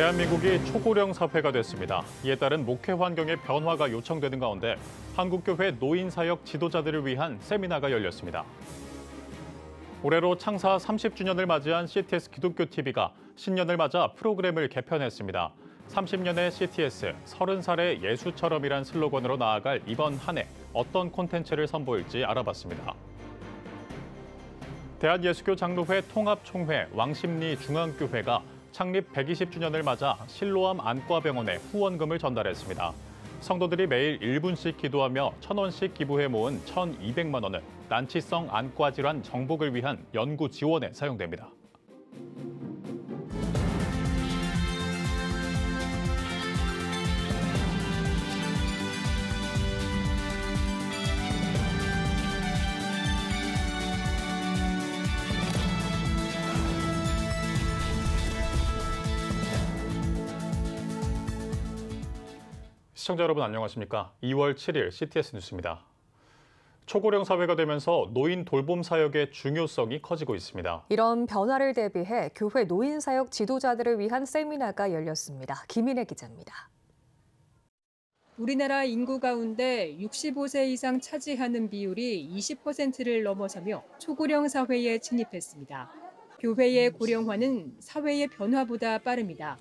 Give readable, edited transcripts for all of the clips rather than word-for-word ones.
대한민국이 초고령 사회가 됐습니다. 이에 따른 목회 환경의 변화가 요청되는 가운데 한국교회 노인사역 지도자들을 위한 세미나가 열렸습니다. 올해로 창사 30주년을 맞이한 CTS 기독교TV가 신년을 맞아 프로그램을 개편했습니다. 30년의 CTS, 30살의 예수처럼이란 슬로건으로 나아갈 이번 한 해 어떤 콘텐츠를 선보일지 알아봤습니다. 대한예수교 장로회 통합총회 왕십리 중앙교회가 창립 120주년을 맞아 실로암 안과병원에 후원금을 전달했습니다. 성도들이 매일 1분씩 기도하며 1,000원씩 기부해 모은 1,200만 원은 난치성 안과 질환 정복을 위한 연구 지원에 사용됩니다. 시청자 여러분 안녕하십니까? 2월 7일 CTS 뉴스입니다. 초고령 사회가 되면서 노인 돌봄 사역의 중요성이 커지고 있습니다. 이런 변화를 대비해 교회 노인 사역 지도자들을 위한 세미나가 열렸습니다. 김인혜 기자입니다. 우리나라 인구 가운데 65세 이상 차지하는 비율이 20%를 넘어서며 초고령 사회에 진입했습니다. 교회의 고령화는 사회의 변화보다 빠릅니다.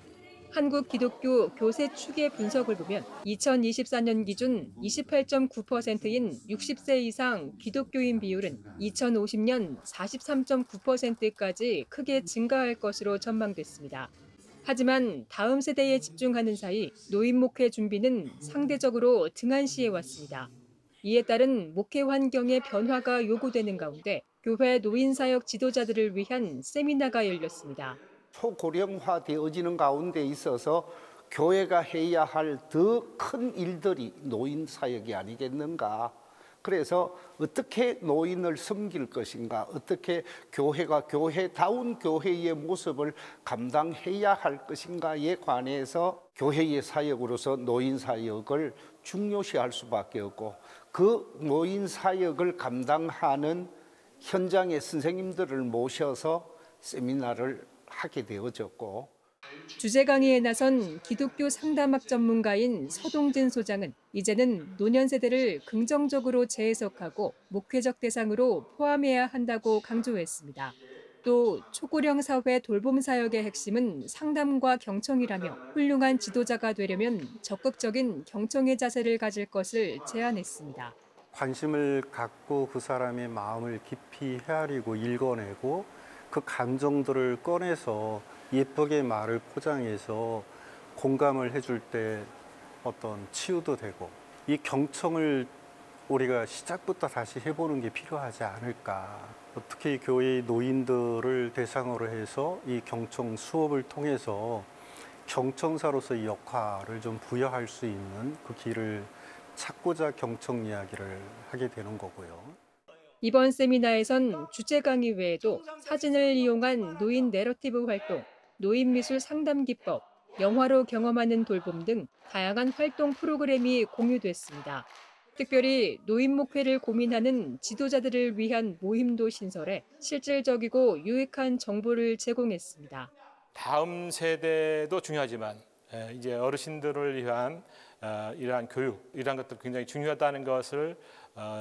한국 기독교 교세 추계 분석을 보면 2024년 기준 28.9%인 60세 이상 기독교인 비율은 2050년 43.9%까지 크게 증가할 것으로 전망됐습니다. 하지만 다음 세대에 집중하는 사이 노인 목회 준비는 상대적으로 등한시해 왔습니다. 이에 따른 목회 환경의 변화가 요구되는 가운데 교회 노인 사역 지도자들을 위한 세미나가 열렸습니다. 초고령화되어지는 가운데 있어서 교회가 해야 할 더 큰 일들이 노인 사역이 아니겠는가. 그래서 어떻게 노인을 섬길 것인가, 어떻게 교회가 교회다운 교회의 모습을 감당해야 할 것인가에 관해서 교회의 사역으로서 노인 사역을 중요시할 수밖에 없고, 그 노인 사역을 감당하는 현장의 선생님들을 모셔서 세미나를 하게 되어졌고, 주제 강의에 나선 기독교 상담학 전문가인 서동진 소장은 이제는 노년 세대를 긍정적으로 재해석하고 목회적 대상으로 포함해야 한다고 강조했습니다. 또 초고령 사회 돌봄 사역의 핵심은 상담과 경청이라며 훌륭한 지도자가 되려면 적극적인 경청의 자세를 가질 것을 제안했습니다. 관심을 갖고 그 사람의 마음을 깊이 헤아리고 읽어내고 그 감정들을 꺼내서 예쁘게 말을 포장해서 공감을 해줄 때 어떤 치유도 되고, 이 경청을 우리가 시작부터 다시 해보는 게 필요하지 않을까. 어떻게 교회의 노인들을 대상으로 해서 이 경청 수업을 통해서 경청사로서의 역할을 좀 부여할 수 있는 그 길을 찾고자 경청 이야기를 하게 되는 거고요. 이번 세미나에선 주제 강의 외에도 사진을 이용한 노인 내러티브 활동, 노인 미술 상담 기법, 영화로 경험하는 돌봄 등 다양한 활동 프로그램이 공유됐습니다. 특별히 노인 목회를 고민하는 지도자들을 위한 모임도 신설해 실질적이고 유익한 정보를 제공했습니다. 다음 세대도 중요하지만 이제 어르신들을 위한 이러한 교육, 이러한 것들 굉장히 중요하다는 것을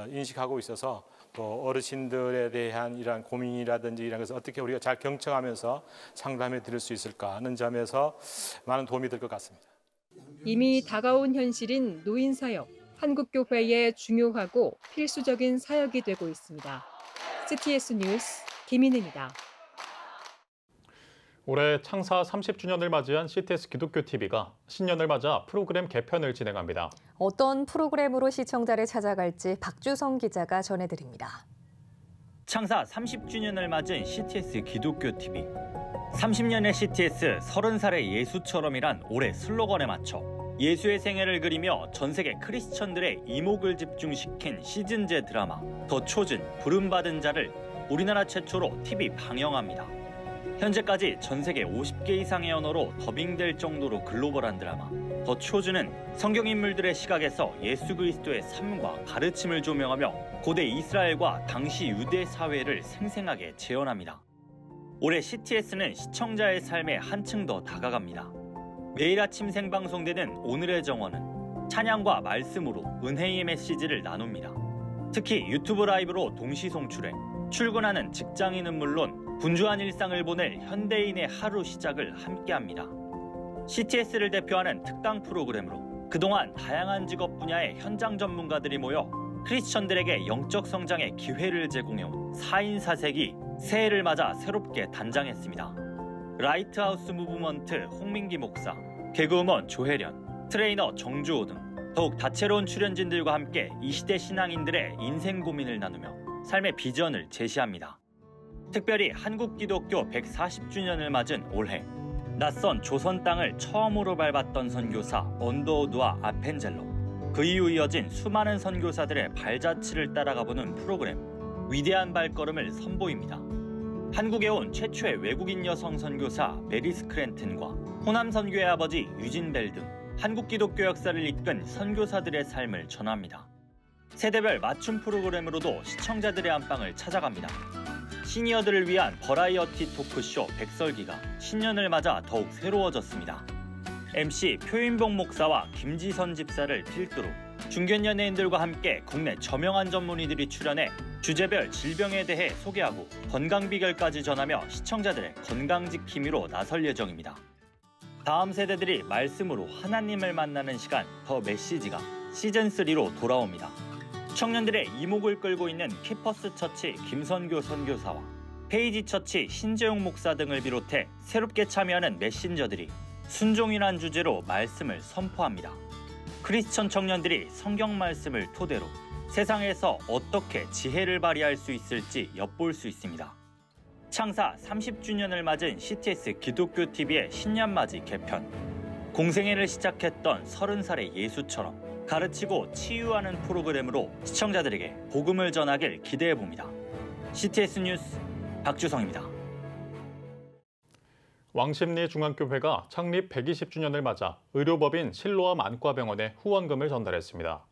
인식하고 있어서 또 어르신들에 대한 이러한 고민이라든지 이런 것을 어떻게 우리가 잘 경청하면서 상담해 드릴 수 있을까 하는 점에서 많은 도움이 될 것 같습니다. 이미 다가온 현실인 노인 사역, 한국교회의 중요하고 필수적인 사역이 되고 있습니다. CTS 뉴스 김인혜입니다. 올해 창사 30주년을 맞이한 CTS 기독교TV가 신년을 맞아 프로그램 개편을 진행합니다. 어떤 프로그램으로 시청자를 찾아갈지 박주성 기자가 전해드립니다. 창사 30주년을 맞은 CTS 기독교TV. 30년의 CTS 30살의 예수처럼이란 올해 슬로건에 맞춰 예수의 생애를 그리며 전 세계 크리스천들의 이목을 집중시킨 시즌제 드라마 더 초즌 부름받은 자를 우리나라 최초로 TV 방영합니다. 현재까지 전 세계 50개 이상의 언어로 더빙될 정도로 글로벌한 드라마 더 초즈는 성경 인물들의 시각에서 예수 그리스도의 삶과 가르침을 조명하며 고대 이스라엘과 당시 유대 사회를 생생하게 재현합니다. 올해 CTS는 시청자의 삶에 한층 더 다가갑니다. 매일 아침 생방송되는 오늘의 정원은 찬양과 말씀으로 은혜의 메시지를 나눕니다. 특히 유튜브 라이브로 동시 송출해 출근하는 직장인은 물론 분주한 일상을 보낼 현대인의 하루 시작을 함께합니다. CTS를 대표하는 특강 프로그램으로 그동안 다양한 직업 분야의 현장 전문가들이 모여 크리스천들에게 영적 성장의 기회를 제공해온 4인 4색이 새해를 맞아 새롭게 단장했습니다. 라이트하우스 무브먼트 홍민기 목사, 개그우먼 조혜련, 트레이너 정주호 등 더욱 다채로운 출연진들과 함께 이 시대 신앙인들의 인생 고민을 나누며 삶의 비전을 제시합니다. 특별히 한국 기독교 140주년을 맞은 올해 낯선 조선 땅을 처음으로 밟았던 선교사 언더우드와 아펜젤로, 그 이후 이어진 수많은 선교사들의 발자취를 따라가보는 프로그램 위대한 발걸음을 선보입니다. 한국에 온 최초의 외국인 여성 선교사 메리 스크랜튼과 호남 선교의 아버지 유진 벨 등 한국 기독교 역사를 이끈 선교사들의 삶을 전합니다. 세대별 맞춤 프로그램으로도 시청자들의 안방을 찾아갑니다. 시니어들을 위한 버라이어티 토크쇼 백설기가 신년을 맞아 더욱 새로워졌습니다. MC 표인봉 목사와 김지선 집사를 필두로 중견 연예인들과 함께 국내 저명한 전문의들이 출연해 주제별 질병에 대해 소개하고 건강 비결까지 전하며 시청자들의 건강 지킴이로 나설 예정입니다. 다음 세대들이 말씀으로 하나님을 만나는 시간 더 메시지가 시즌3로 돌아옵니다. 청년들의 이목을 끌고 있는 키퍼스 처치 김선교 선교사와 페이지 처치 신재용 목사 등을 비롯해 새롭게 참여하는 메신저들이 순종이란 주제로 말씀을 선포합니다. 크리스천 청년들이 성경 말씀을 토대로 세상에서 어떻게 지혜를 발휘할 수 있을지 엿볼 수 있습니다. 창사 30주년을 맞은 CTS 기독교 TV의 신년맞이 개편. 공생애를 시작했던 30살의 예수처럼 가르치고 치유하는 프로그램으로 시청자들에게 복음을 전하길 기대해봅니다. CTS 뉴스 박주성입니다. 왕십리 중앙교회가 창립 120주년을 맞아 의료법인 실로암 안과병원에 후원금을 전달했습니다.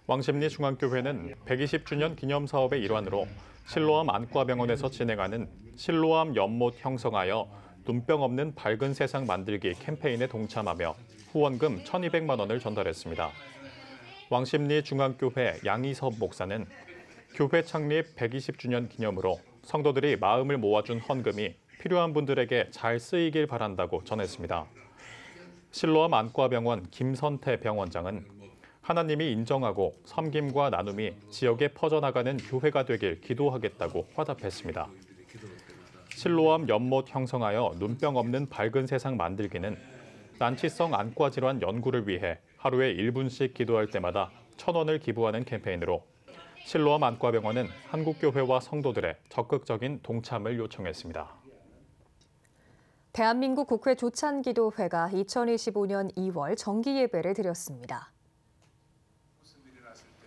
왕십리 중앙교회는 120주년 기념사업의 일환으로 실로암 안과병원에서 진행하는 실로암 연못 형성하여 눈병 없는 밝은 세상 만들기 캠페인에 동참하며 후원금 1,200만 원을 전달했습니다. 왕십리 중앙교회 양희섭 목사는 교회 창립 120주년 기념으로 성도들이 마음을 모아준 헌금이 필요한 분들에게 잘 쓰이길 바란다고 전했습니다. 실로암 안과병원 김선태 병원장은 하나님이 인정하고 섬김과 나눔이 지역에 퍼져나가는 교회가 되길 기도하겠다고 화답했습니다. 실로암 연못 형성하여 눈병 없는 밝은 세상 만들기는 난치성 안과 질환 연구를 위해 하루에 1분씩 기도할 때마다 1,000원을 기부하는 캠페인으로 실로암 안과병원은 한국교회와 성도들의 적극적인 동참을 요청했습니다. 대한민국 국회 조찬기도회가 2025년 2월 정기예배를 드렸습니다.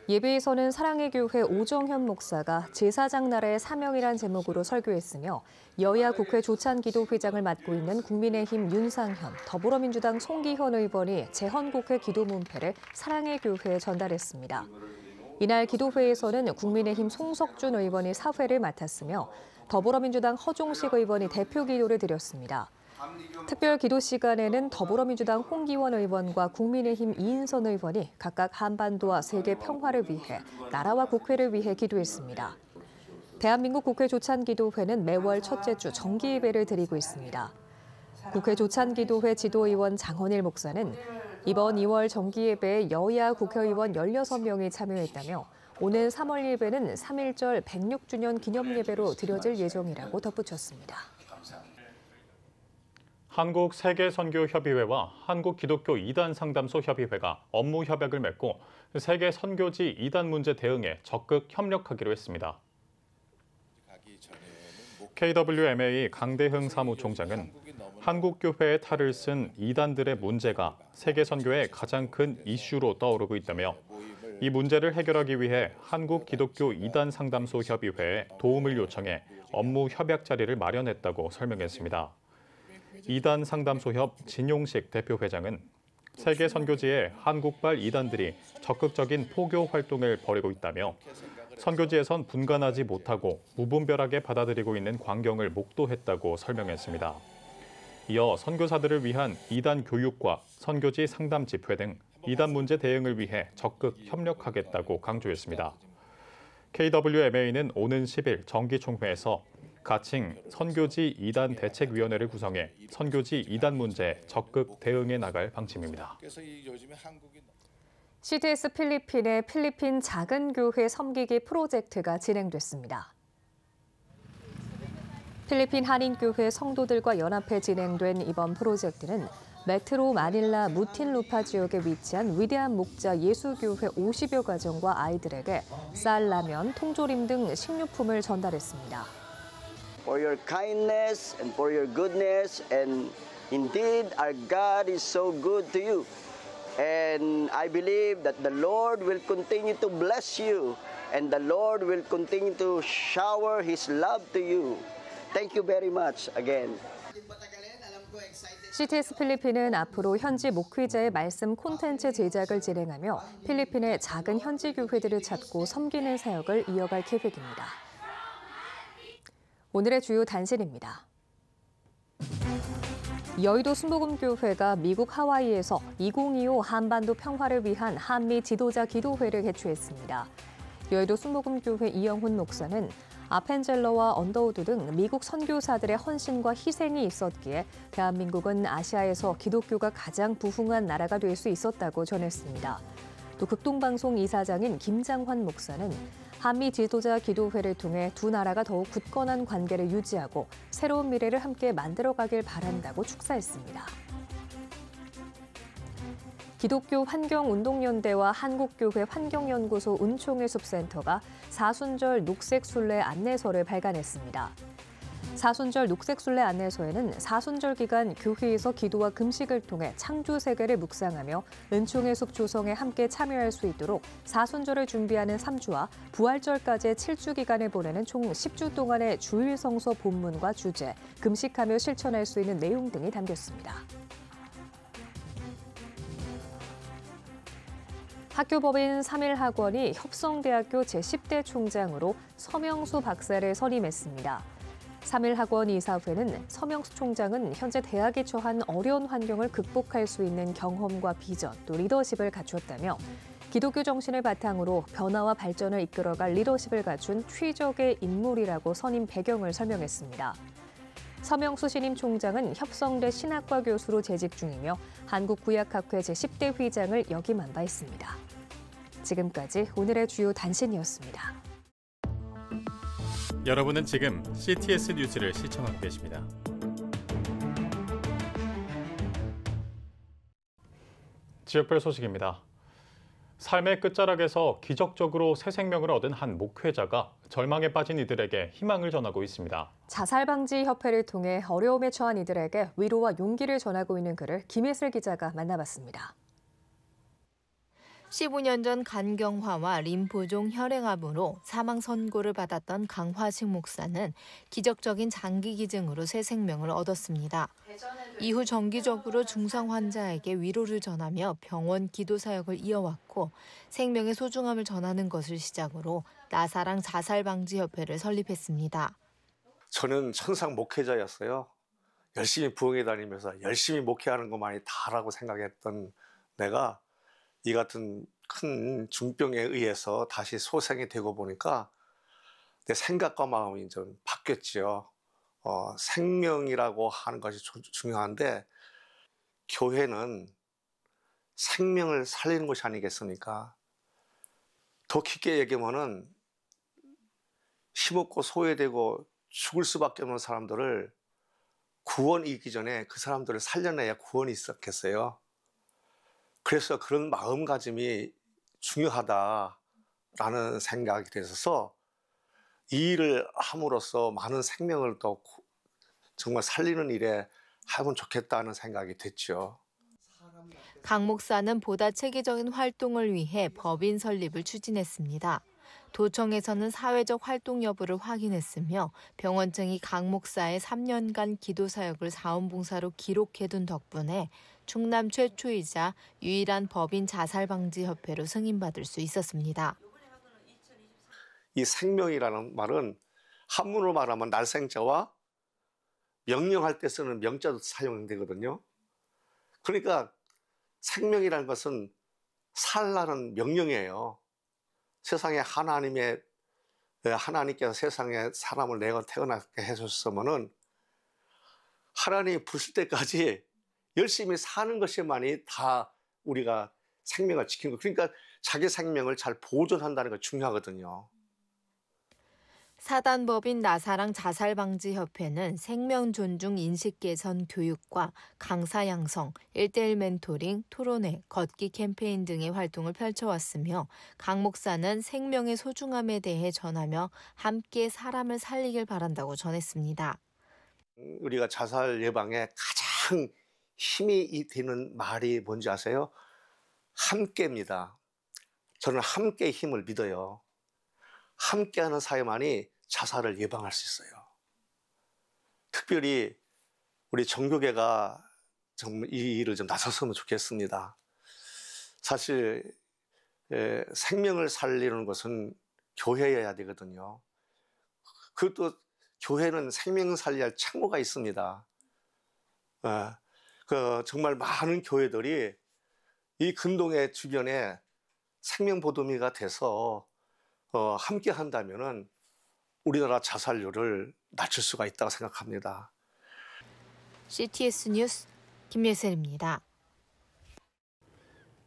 예배에서는 사랑의 교회 오정현 목사가 제사장 나라의 사명이란 제목으로 설교했으며 여야 국회 조찬기도회장을 맡고 있는 국민의힘 윤상현, 더불어민주당 송기현 의원이 재헌국회 기도문패를 사랑의 교회에 전달했습니다. 이날 기도회에서는 국민의힘 송석준 의원이 사회를 맡았으며 더불어민주당 허종식 의원이 대표 기도를 드렸습니다. 특별 기도 시간에는 더불어민주당 홍기원 의원과 국민의힘 이인선 의원이 각각 한반도와 세계 평화를 위해 나라와 국회를 위해 기도했습니다. 대한민국 국회 조찬기도회는 매월 첫째 주 정기예배를 드리고 있습니다. 국회 조찬기도회 지도의원 장헌일 목사는 이번 2월 정기예배에 여야 국회의원 16명이 참여했다며 오는 3월 예배는 3.1절 106주년 기념예배로 드려질 예정이라고 덧붙였습니다. 한국세계선교협의회와 한국기독교 이단상담소 협의회가 업무 협약을 맺고 세계 선교지 이단 문제 대응에 적극 협력하기로 했습니다. KWMA 강대흥 사무총장은 한국교회의 탈을 쓴 이단들의 문제가 세계 선교의 가장 큰 이슈로 떠오르고 있다며 이 문제를 해결하기 위해 한국기독교 이단상담소 협의회에 도움을 요청해 업무 협약 자리를 마련했다고 설명했습니다. 이단 상담소협 진용식 대표 회장은 세계 선교지에 한국발 이단들이 적극적인 포교 활동을 벌이고 있다며 선교지에선 분간하지 못하고 무분별하게 받아들이고 있는 광경을 목도했다고 설명했습니다. 이어 선교사들을 위한 이단 교육과 선교지 상담 집회 등 이단 문제 대응을 위해 적극 협력하겠다고 강조했습니다. KWMA는 오는 10일 정기총회에서 가칭 선교지 이단 대책위원회를 구성해 선교지 이단 문제에 적극 대응해 나갈 방침입니다. CTS 필리핀의 필리핀 작은 교회 섬기기 프로젝트가 진행됐습니다. 필리핀 한인교회 성도들과 연합해 진행된 이번 프로젝트는 메트로 마닐라 무틴루파 지역에 위치한 위대한 목자 예수교회 50여 가정과 아이들에게 쌀, 라면, 통조림 등 식료품을 전달했습니다. For your kindness and for your goodness, and indeed our God is so good to you. And I believe that the Lord will continue to bless you and the Lord will continue to shower His love to you. Thank you very much again. CTS 필리핀은 앞으로 현지 목회자의 말씀 콘텐츠 제작을 진행하며 필리핀의 작은 현지 교회들을 찾고 섬기는 사역을 이어갈 계획입니다. 오늘의 주요 단신입니다. 여의도 순복음교회가 미국 하와이에서 2025 한반도 평화를 위한 한미 지도자 기도회를 개최했습니다. 여의도 순복음교회 이영훈 목사는 아펜젤러와 언더우드 등 미국 선교사들의 헌신과 희생이 있었기에 대한민국은 아시아에서 기독교가 가장 부흥한 나라가 될 수 있었다고 전했습니다. 또 극동방송 이사장인 김장환 목사는 한미 지도자 기도회를 통해 두 나라가 더욱 굳건한 관계를 유지하고 새로운 미래를 함께 만들어가길 바란다고 축사했습니다. 기독교 환경운동연대와 한국교회 환경연구소 은총의 숲센터가 사순절 녹색순례 안내서를 발간했습니다. 사순절 녹색순례 안내서에는 사순절 기간 교회에서 기도와 금식을 통해 창조 세계를 묵상하며 은총의 숲 조성에 함께 참여할 수 있도록 사순절을 준비하는 3주와 부활절까지의 7주 기간을 보내는 총 10주 동안의 주일 성서 본문과 주제, 금식하며 실천할 수 있는 내용 등이 담겼습니다. 학교법인 3.1학원이 협성대학교 제10대 총장으로 서명수 박사를 선임했습니다. 3.1학원 이사회는 서명수 총장은 현재 대학이 처한 어려운 환경을 극복할 수 있는 경험과 비전, 또 리더십을 갖췄다며 기독교 정신을 바탕으로 변화와 발전을 이끌어갈 리더십을 갖춘 최적의 인물이라고 선임 배경을 설명했습니다. 서명수 신임 총장은 협성대 신학과 교수로 재직 중이며 한국구약학회 제10대 회장을 역임한 바 있습니다. 지금까지 오늘의 주요 단신이었습니다. 여러분은 지금 CTS 뉴스를 시청하고 계십니다. 지역별 소식입니다. 삶의 끝자락에서 기적적으로 새 생명을 얻은 한 목회자가 절망에 빠진 이들에게 희망을 전하고 있습니다. 자살방지협회를 통해 어려움에 처한 이들에게 위로와 용기를 전하고 있는 그를 김혜슬 기자가 만나봤습니다. 15년 전 간경화와 림프종 혈행암으로 사망 선고를 받았던 강화식 목사는 기적적인 장기 기증으로 새 생명을 얻었습니다. 이후 정기적으로 중상 환자에게 위로를 전하며 병원 기도 사역을 이어왔고 생명의 소중함을 전하는 것을 시작으로 나사랑 자살방지협회를 설립했습니다. 저는 천상 목회자였어요. 열심히 부흥회 다니면서 열심히 목회하는 것만이 다라고 생각했던 내가 이 같은 큰 중병에 의해서 다시 소생이 되고 보니까 내 생각과 마음이 좀 바뀌었지요. 생명이라고 하는 것이 중요한데 교회는 생명을 살리는 것이 아니겠습니까? 더 깊게 얘기하면은 힘없고 소외되고 죽을 수밖에 없는 사람들을 구원이 있기 전에 그 사람들을 살려내야 구원이 있었겠어요. 그래서 그런 마음가짐이 중요하다라는 생각이 들어서 이 일을 함으로써 많은 생명을 더 정말 살리는 일에 하면 좋겠다는 생각이 됐죠. 강 목사는 보다 체계적인 활동을 위해 법인 설립을 추진했습니다. 도청에서는 사회적 활동 여부를 확인했으며 병원청이 강 목사의 3년간 기도 사역을 자원봉사로 기록해둔 덕분에 충남 최초이자 유일한 법인 자살방지협회로 승인받을 수 있었습니다. 이 생명이라는 말은 한문으로 말하면 날생자와 명령할 때 쓰는 명자도 사용되거든요. 그러니까 생명이라는 것은 살라는 명령이에요. 세상에 하나님께서 세상에 사람을 내가 태어나게 해줬으면은 하나님이 부르실 때까지 열심히 사는 것이만이 다 우리가 생명을 지키는 거. 그러니까 자기 생명을 잘 보존한다는 게 중요하거든요. 사단법인 나사랑 자살방지협회는 생명 존중 인식 개선 교육과 강사 양성, 1:1 멘토링, 토론회, 걷기 캠페인 등의 활동을 펼쳐왔으며 강 목사는 생명의 소중함에 대해 전하며 함께 사람을 살리길 바란다고 전했습니다. 우리가 자살 예방에 가장 힘이 되는 말이 뭔지 아세요? 함께입니다. 저는 함께 힘을 믿어요. 함께하는 사회만이 자살을 예방할 수 있어요. 특별히 우리 정교계가 좀 이 일을 좀 나섰으면 좋겠습니다. 사실 생명을 살리는 것은 교회여야 되거든요. 그것도 교회는 생명 살려야 할 책무가 있습니다. 정말 많은 교회들이 이 근동의 주변에 생명보도미가 돼서 함께 한다면은 우리나라 자살률을 낮출 수가 있다고 생각합니다. CTS 뉴스 김예슬입니다.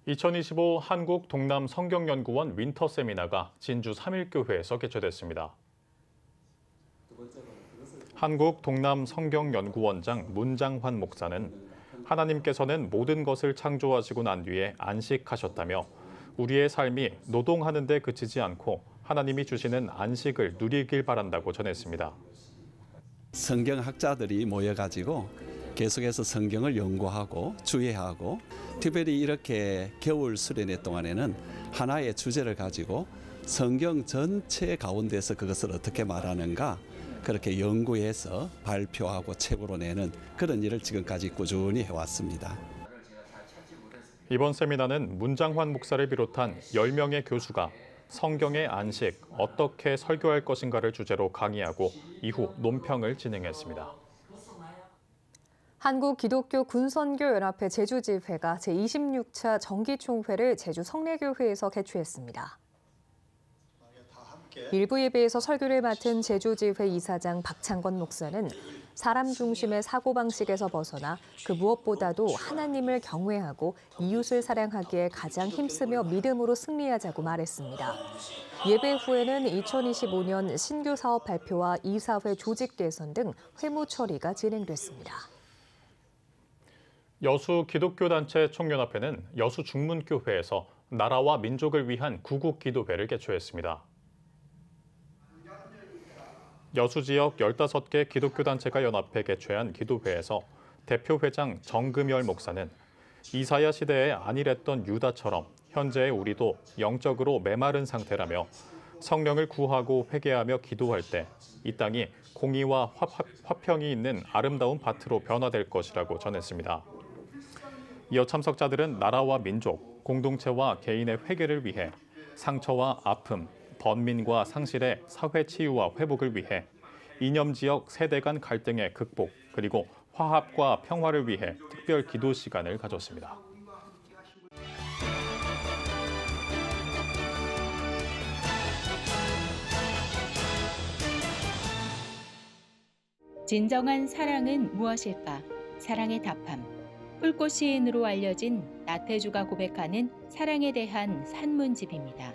2025 한국 동남 성경연구원 윈터 세미나가 진주 삼일교회에서 개최됐습니다. 한국 동남 성경연구원장 문장환 목사는 하나님께서는 모든 것을 창조하시고 난 뒤에 안식하셨다며 우리의 삶이 노동하는 데 그치지 않고 하나님이 주시는 안식을 누리길 바란다고 전했습니다. 성경학자들이 모여가지고 계속해서 성경을 연구하고 주의하고 특별히 이렇게 겨울 수련회 동안에는 하나의 주제를 가지고 성경 전체 가운데서 그것을 어떻게 말하는가 그렇게 연구해서 발표하고 책으로 내는 그런 일을 지금까지 꾸준히 해왔습니다. 이번 세미나는 문장환 목사를 비롯한 10명의 교수가 성경의 안식, 어떻게 설교할 것인가를 주제로 강의하고 이후 논평을 진행했습니다. 한국기독교군선교연합회 제주지회가 제26차 정기총회를 제주 성례교회에서 개최했습니다. 일부 예배에서 설교를 맡은 제주지회 이사장 박창건 목사는 사람 중심의 사고방식에서 벗어나 그 무엇보다도 하나님을 경외하고 이웃을 사랑하기에 가장 힘쓰며 믿음으로 승리하자고 말했습니다. 예배 후에는 2025년 신규 사업 발표와 이사회 조직 개선 등 회무 처리가 진행됐습니다. 여수 기독교단체 총연합회는 여수 중문교회에서 나라와 민족을 위한 구국기도회를 개최했습니다. 여수 지역 15개 기독교단체가 연합해 개최한 기도회에서 대표회장 정금열 목사는 이사야 시대에 안일했던 유다처럼 현재의 우리도 영적으로 메마른 상태라며 성령을 구하고 회개하며 기도할 때 이 땅이 공의와 화평이 있는 아름다운 밭으로 변화될 것이라고 전했습니다. 이어 참석자들은 나라와 민족, 공동체와 개인의 회개를 위해 상처와 아픔, 번민과 상실의 사회 치유와 회복을 위해 이념 지역 세대 간 갈등의 극복, 그리고 화합과 평화를 위해 특별 기도 시간을 가졌습니다. 진정한 사랑은 무엇일까? 사랑의 답함. 불꽃 시인으로 알려진 나태주가 고백하는 사랑에 대한 산문집입니다.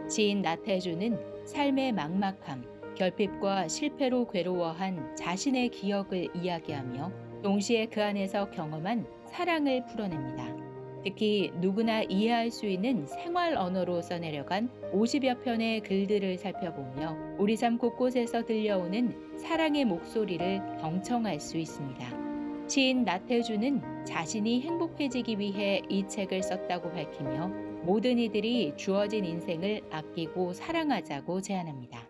시인 나태주는 삶의 막막함, 결핍과 실패로 괴로워한 자신의 기억을 이야기하며 동시에 그 안에서 경험한 사랑을 풀어냅니다. 특히 누구나 이해할 수 있는 생활 언어로 써내려간 50여 편의 글들을 살펴보며 우리 삶 곳곳에서 들려오는 사랑의 목소리를 경청할 수 있습니다. 시인 나태주는 자신이 행복해지기 위해 이 책을 썼다고 밝히며 모든 이들이 주어진 인생을 아끼고 사랑하자고 제안합니다.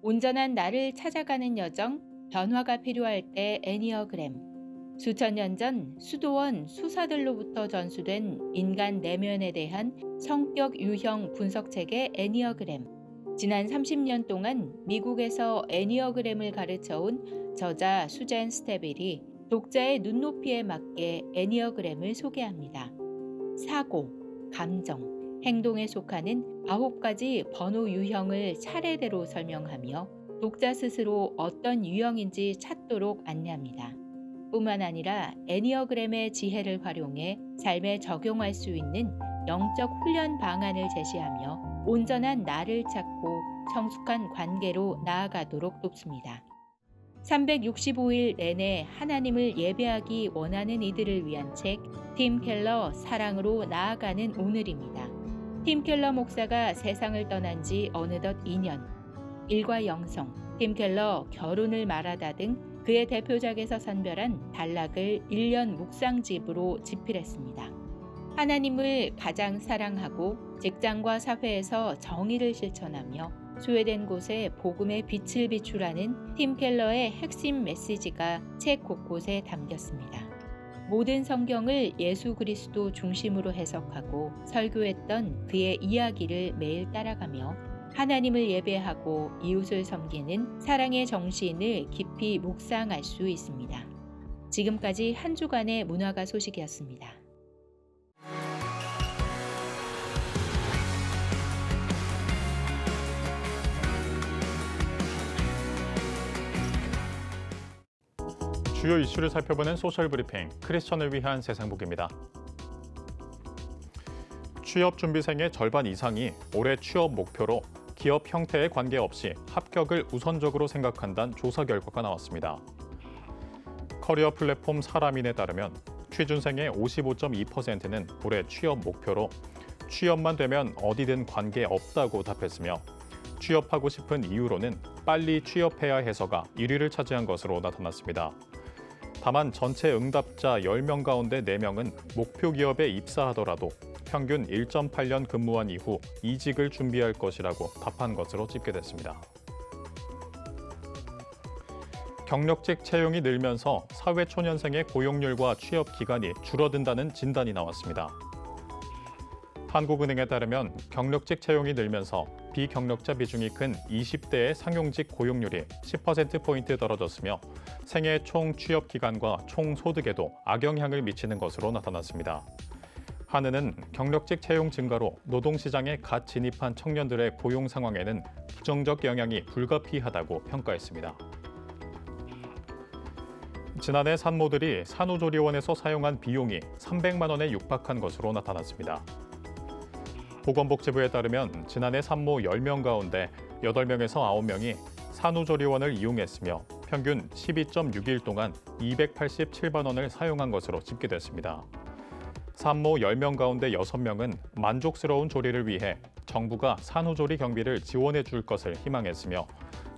온전한 나를 찾아가는 여정, 변화가 필요할 때 애니어그램. 수천 년 전 수도원 수사들로부터 전수된 인간 내면에 대한 성격 유형 분석체계 애니어그램. 지난 30년 동안 미국에서 애니어그램을 가르쳐온 저자 수잔 스테빌이 독자의 눈높이에 맞게 애니어그램을 소개합니다. 사고, 감정, 행동에 속하는 9가지 번호 유형을 차례대로 설명하며 독자 스스로 어떤 유형인지 찾도록 안내합니다. 뿐만 아니라 애니어그램의 지혜를 활용해 삶에 적용할 수 있는 영적 훈련 방안을 제시하며 온전한 나를 찾고 성숙한 관계로 나아가도록 돕습니다. 365일 내내 하나님을 예배하기 원하는 이들을 위한 책 팀 켈러 사랑으로 나아가는 오늘입니다. 팀 켈러 목사가 세상을 떠난 지 어느덧 2년. 일과 영성, 팀 켈러 결혼을 말하다 등 그의 대표작에서 선별한 단락을 1년 묵상집으로 집필했습니다. 하나님을 가장 사랑하고 직장과 사회에서 정의를 실천하며 소외된 곳에 복음의 빛을 비추라는 팀 켈러의 핵심 메시지가 책 곳곳에 담겼습니다. 모든 성경을 예수 그리스도 중심으로 해석하고 설교했던 그의 이야기를 매일 따라가며 하나님을 예배하고 이웃을 섬기는 사랑의 정신을 깊이 묵상할 수 있습니다. 지금까지 한 주간의 문화가 소식이었습니다. 주요 이슈를 살펴보는 소셜 브리핑, 크리스천을 위한 세상복입니다. 취업 준비생의 절반 이상이 올해 취업 목표로 기업 형태에 관계없이 합격을 우선적으로 생각한다는 조사 결과가 나왔습니다. 커리어 플랫폼 사람인에 따르면 취준생의 55.2%는 올해 취업 목표로 취업만 되면 어디든 관계없다고 답했으며 취업하고 싶은 이유로는 빨리 취업해야 해서가 1위를 차지한 것으로 나타났습니다. 다만 전체 응답자 10명 가운데 4명은 목표 기업에 입사하더라도 평균 1.8년 근무한 이후 이직을 준비할 것이라고 답한 것으로 집계됐습니다. 경력직 채용이 늘면서 사회초년생의 고용률과 취업 기간이 줄어든다는 진단이 나왔습니다. 한국은행에 따르면 경력직 채용이 늘면서 비경력자 비중이 큰 20대의 상용직 고용률이 10%포인트 떨어졌으며 생애 총 취업 기간과 총 소득에도 악영향을 미치는 것으로 나타났습니다. 한은은 경력직 채용 증가로 노동시장에 갓 진입한 청년들의 고용 상황에는 부정적 영향이 불가피하다고 평가했습니다. 지난해 산모들이 산후조리원에서 사용한 비용이 300만 원에 육박한 것으로 나타났습니다. 보건복지부에 따르면 지난해 산모 10명 가운데 8명에서 9명이 산후조리원을 이용했으며 평균 12.6일 동안 287만 원을 사용한 것으로 집계됐습니다. 산모 10명 가운데 6명은 만족스러운 조리를 위해 정부가 산후조리 경비를 지원해 줄 것을 희망했으며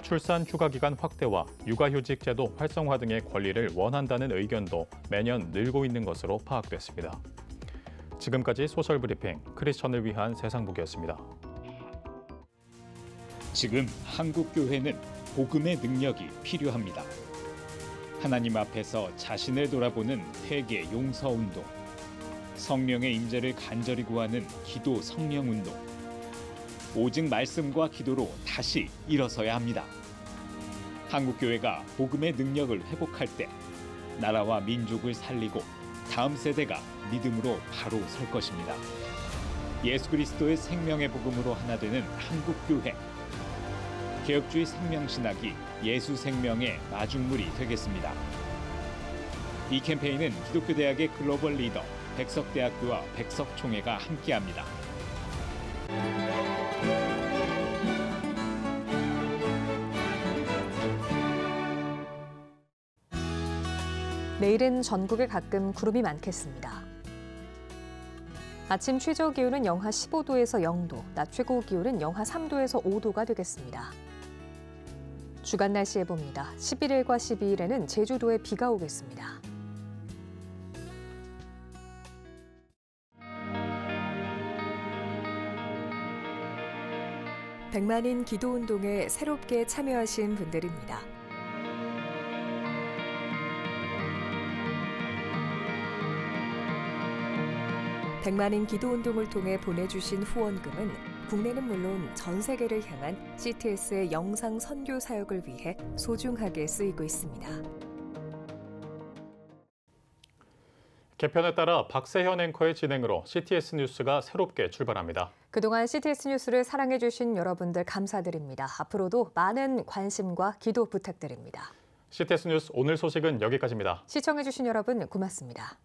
출산 휴가 기간 확대와 육아휴직 제도 활성화 등의 권리를 원한다는 의견도 매년 늘고 있는 것으로 파악됐습니다. 지금까지 소셜 브리핑, 크리스천을 위한 세상복이었습니다. 지금 한국 교회는 복음의 능력이 필요합니다. 하나님 앞에서 자신을 돌아보는 회개 용서 운동, 성령의 임재를 간절히 구하는 기도 성령 운동, 오직 말씀과 기도로 다시 일어서야 합니다. 한국 교회가 복음의 능력을 회복할 때 나라와 민족을 살리고 다음 세대가 믿음으로 바로 설 것입니다. 예수 그리스도의 생명의 복음으로 하나 되는 한국 교회. 개혁주의 생명신학이 예수 생명의 마중물이 되겠습니다. 이 캠페인은 기독교대학의 글로벌 리더 백석대학교와 백석총회가 함께합니다. 내일은 전국에 가끔 구름이 많겠습니다. 아침 최저 기온은 영하 15도에서 0도, 낮 최고 기온은 영하 3도에서 5도가 되겠습니다. 주간 날씨 해봅니다. 11일과 12일에는 제주도에 비가 오겠습니다. 백만인 기도운동에 새롭게 참여하신 분들입니다. 백만인 기도운동을 통해 보내주신 후원금은 국내는 물론 전 세계를 향한 CTS의 영상 선교 사역을 위해 소중하게 쓰이고 있습니다. 개편에 따라 박세현 앵커의 진행으로 CTS 뉴스가 새롭게 출발합니다. 그동안 CTS 뉴스를 사랑해주신 여러분들 감사드립니다. 앞으로도 많은 관심과 기도 부탁드립니다. CTS 뉴스 오늘 소식은 여기까지입니다. 시청해주신 여러분 고맙습니다.